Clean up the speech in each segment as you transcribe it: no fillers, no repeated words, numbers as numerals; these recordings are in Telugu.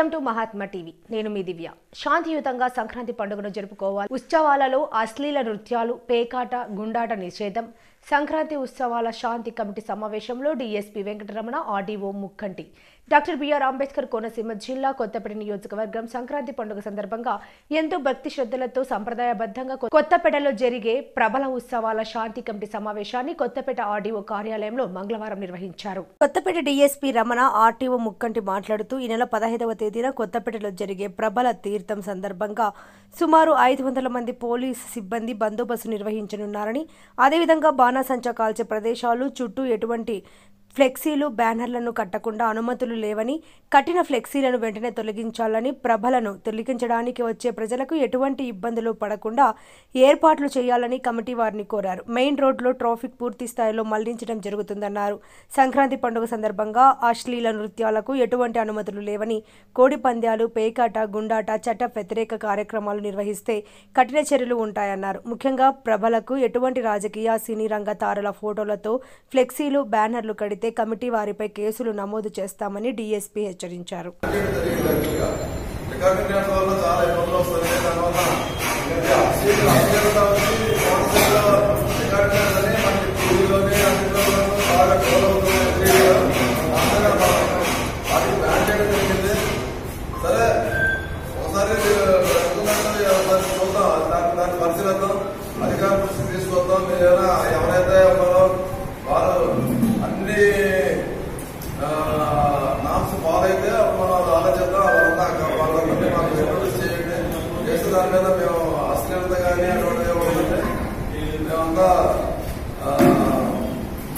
Welcome to Mahatma TV. నేను మీ దివ్య. శాంతియుతంగా సంక్రాంతి పండుగను జరుపుకోవాలి. ఉత్సవాలలో అశ్లీల నృత్యాలు, పేకాట, గుండాట నిషేధం. సంక్రాంతి ఉత్సవాల శాంతి కమిటీ సమావేశంలో డీఎస్పీ వెంకటరమణ, ఆర్డీఓ ముక్కంటి. డాక్టర్ బిఆర్ అంబేద్కర్ కోనసీమ జిల్లా కొత్తపేట నియోజకవర్గం సంక్రాంతి పండుగ సందర్భంగా ఎంతో భక్తి శ్రద్ధలతో సంప్రదాయబద్ధంగా కొత్తపేటలో జరిగే ప్రబల ఉత్సవాల శాంతి కమిటీ సమావేశాన్ని కొత్తపేట ఆర్డీఓ కార్యాలయంలో మంగళవారం నిర్వహించారు. కొత్తపేట డీఎస్పీ రమణ, ఆర్టీఓ ముక్కంటి మాట్లాడుతూ ఈ నెల 15వ తేదీన కొత్తపేటలో జరిగే ప్రబల తీర్థం సందర్భంగా సుమారు 500 మంది పోలీసు సిబ్బంది బందోబస్తు నిర్వహించనున్నారని, అదేవిధంగా బాణాసంచా కాల్చే ప్రదేశాలు చుట్టూ ఎటువంటి ఫ్లెక్సీలు, బ్యానర్లను కట్టకుండా అనుమతులు లేవని, కట్టిన ఫ్లెక్సీలను వెంటనే తొలగించాలని, ప్రభలను తొలగించడానికి వచ్చే ప్రజలకు ఎటువంటి ఇబ్బందులు పడకుండా ఏర్పాట్లు చేయాలని కమిటీ వారిని కోరారు. మెయిన్ రోడ్లో ట్రాఫిక్ పూర్తి స్థాయిలో మళ్లించడం జరుగుతుందన్నారు. సంక్రాంతి పండుగ సందర్భంగా అశ్లీల నృత్యాలకు ఎటువంటి అనుమతులు లేవని, కోడి పంద్యాలు, పేకాట, గుండాట, చట్ట వ్యతిరేక కార్యక్రమాలు నిర్వహిస్తే కఠిన చర్యలు ఉంటాయన్నారు. ముఖ్యంగా ప్రభలకు ఎటువంటి రాజకీయ, సినీ రంగ తారల ఫోటోలతో ఫ్లెక్సీలు, బ్యానర్లు కడితే కమిటీ వారిపై కేసులు నమోదు చేస్తామని డీఎస్పీ హెచ్చరించారు. అధికారుల దృష్టికి తీసుకొద్దాం. ఎవరైతే వారు అన్ని నామ్స్ ఫాలో అయితే మనం ఆలోచిద్దాం. వాళ్ళందరినీ మాకు ఇంట్రొడ్యూస్ చేయండి. చేసే దాని మీద మేము అశ్లీలత కానీ అటువంటివి ఏమంటే మేమంతా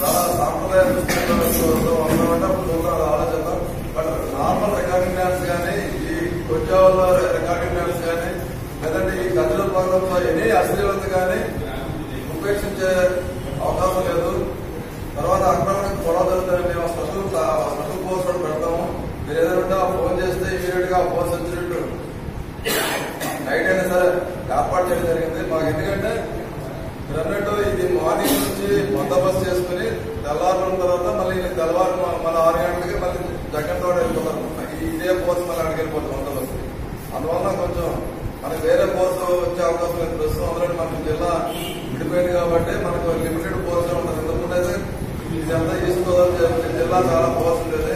చాలా సాంప్రదాయ ఉన్నామంటే ఆలోచిద్దాం. బట్ నార్మల్ రికార్డింగ్ డ్యాన్స్ కానీ, ఈ ఉద్యోగాల్లో రికార్డింగ్ డ్యాన్స్ కానీ, లేదంటే ఈ కల్చరల్ ప్రోగ్రామ్స్ ఎనీ అశ్లీలత కానీ ఉపేక్షించే అవకాశం లేదు. తర్వాత అక్రమానికి గొడవ జరుగుతాయండి. స్పెషల్ పోస్ట్ కూడా పెడతాము. మీరు ఏదైనా ఫోన్ చేస్తే ఇమీడియట్ గా పోస్ట్ వచ్చినట్టు నైట్ అయినా సరే ఏర్పాటు చేయడం జరిగింది మాకు. ఎందుకంటే మీరు అన్నట్టు ఇది మార్నింగ్ నుంచి బందోబస్తు చేసుకుని తెల్లవారుల తర్వాత మళ్ళీ తెల్లవారు మళ్ళీ 6 గంటలకి మళ్ళీ జగన్ తోట వెళ్ళిపోతారు. ఇదే పోస్ట్ మళ్ళీ అక్కడికి వెళ్ళిపోతాం బందోబస్తు. అందువల్ల కొంచెం మనకి వేరే పోస్ట్ వచ్చే అవకాశం లేదు. ప్రస్తుతం అందులో మనకి జిల్లా విడిపోయింది కాబట్టి మనకు లిమిటెడ్ పోస్ట్ ఉంటుంది. ఎందుకంటే ఇదంతా ఈస్ట్ గోదావరి జిల్లా చాలా పోస్ట్ ఉండేది.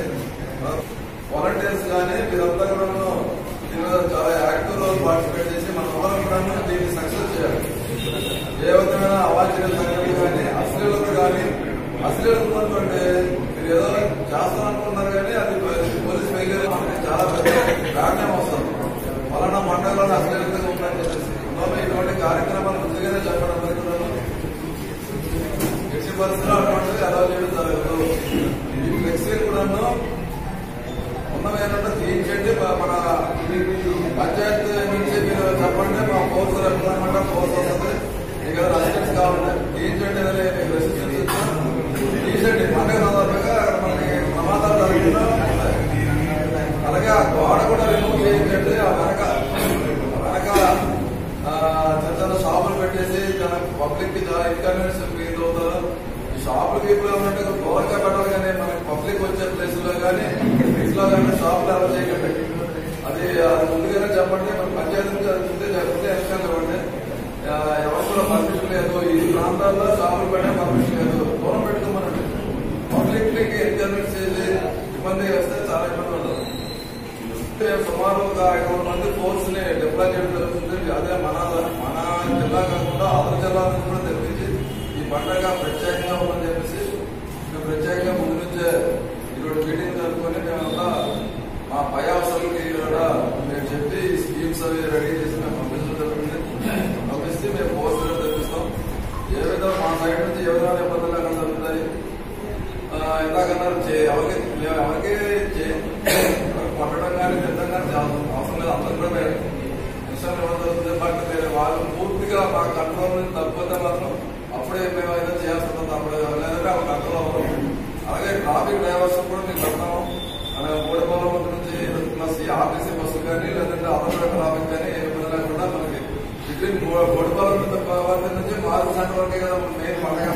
వాలంటీర్స్ కానీ మీరంతా కూడా దీనిలో చాలా యాక్టివ్ రోల్ పార్టిసిపేట్ చేసి మన అందరం కూడా దీన్ని సక్సెస్ చేయాలి. ఏ విధమైన అవాంఛనీయ సంఘటనలు కానీ, అశ్లీలత కానీ, అశ్లీలత అంటే మీరు ఏదో చేస్తామనుకున్నారు కానీ అది పోలీస్ ఫెయిల్యూర్ మనకి చాలా ప్రాణ్యం వస్తుంది. వలన మండలంలో అశ్లీలతగా ఉందని చెప్పేసి అందువల్ల ఇటువంటి కార్యక్రమాలు ముందుగానే చెప్పడం జరుగుతున్నాను. ఎట్టి పరిస్థితుల్లో అటువంటిది అలా చేయడం జరగదు. ఈ ఫ్లెక్సీలు కూడా ఉన్నవేనంటే తీయించండి. మన పంచాయతీ నుంచి మీరు చెప్పండి, మా ఫోర్స్ రెప్రజెంట్ ఫోర్స్ వస్తుంది. మీకు ఏదైనా అసిస్టెన్స్ కావాలంటే తీయించండి. ఏదైనా మీకు రెసిస్టెన్స్ తీయించండి. పండుగ సందర్భంగా మనకి ప్రమాదాలు జరుగుతున్నా ఉంటాయి. అలాగే ఆ గోడ కూడా రిమూవ్ చేయించండి. ఆ వెనక చిన్న షాపులు పెట్టేసి పబ్లిక్ కి చాలా ఇన్కన్వీనియన్స్ ఫీల్ అవుతారు. ఈ షాపులు పీపుల్ ఉన్నట్టు దూరంగా పెట్టాలి కానీ మనకి పబ్లిక్ వచ్చే ప్లేస్ లో కానీ ఇంట్లో కానీ షాపులు అలా చేయకండి. అది ముందుగానే చెప్పండి. మన పంచాయతీ నుంచి అది ముందే చెప్తే ఎక్స్టెండ్ ఇవ్వండి. ఎవరు కూడా పర్మిషన్ లేదు. ఈ ప్రాంతాల్లో షాపులు పెట్టే పర్మిషన్ లేదు. దూరం పెట్టుకోమనండి. పబ్లిక్ కి ఇన్కన్వీనియన్స్ చేసి ఇబ్బంది వస్తే చాలా ఇబ్బంది ఉంటుంది. సుమారు 500 మంది ఫోర్స్ ని డిప్లాయ్ చేయడం జరుగుతుంది. అదే మన జిల్లా కాకుండా ఆంధ్ర జిల్లా నుంచి కూడా తెప్పించి ఈ పండుగ ప్రత్యేకంగా ఉందని చెప్పేసి మేము ప్రత్యేకంగా ముందు నుంచే ఈరోజు మీటింగ్ జరుపుకొని మేమంతా మా పై అవసరాలకి కూడా మేము చెప్పి స్కీమ్స్ అవి రెడీ చేసి మేము పంపించడం జరుగుతుంది. పంపిస్తే మేము ఫోర్స్ తెప్పిస్తాం. ఏ విధంగా మా సైడ్ నుంచి ఏ విధమైన ఇబ్బందులు అక్కడ జరుగుతాయి. ఎంతకన్నారు ఎవరికి పట్టడం కానీ తిట్టడం కానీ అవసరం లేదు. అందరూ కూడా విషయాలు ఇవ్వడం జరుగుతుంది. బట్ వాళ్ళు పూర్తిగా మా కంట్రోల్ నుంచి తప్పితే మాత్రం అప్పుడే మేము ఏదో చేయాల్సి ఉంటుంది. అప్పుడే లేదంటే ఆ కంట్రోల్ అవ్వడం. అలాగే ట్రాఫిక్ డ్రైవర్స్ కూడా మీకు చెప్తాము. మూడపల్లి నుంచి ప్లస్ ఆర్టీసీ బస్సులు కానీ లేదంటే అదర్ ట్రాఫిక్ కానీ ఏ విధంగా లేకుండా మనకి బిట్వీన్ మూడపల్లి నుంచి మారుతి సెంటర్ వరకే కదా మెయిన్ పండుగ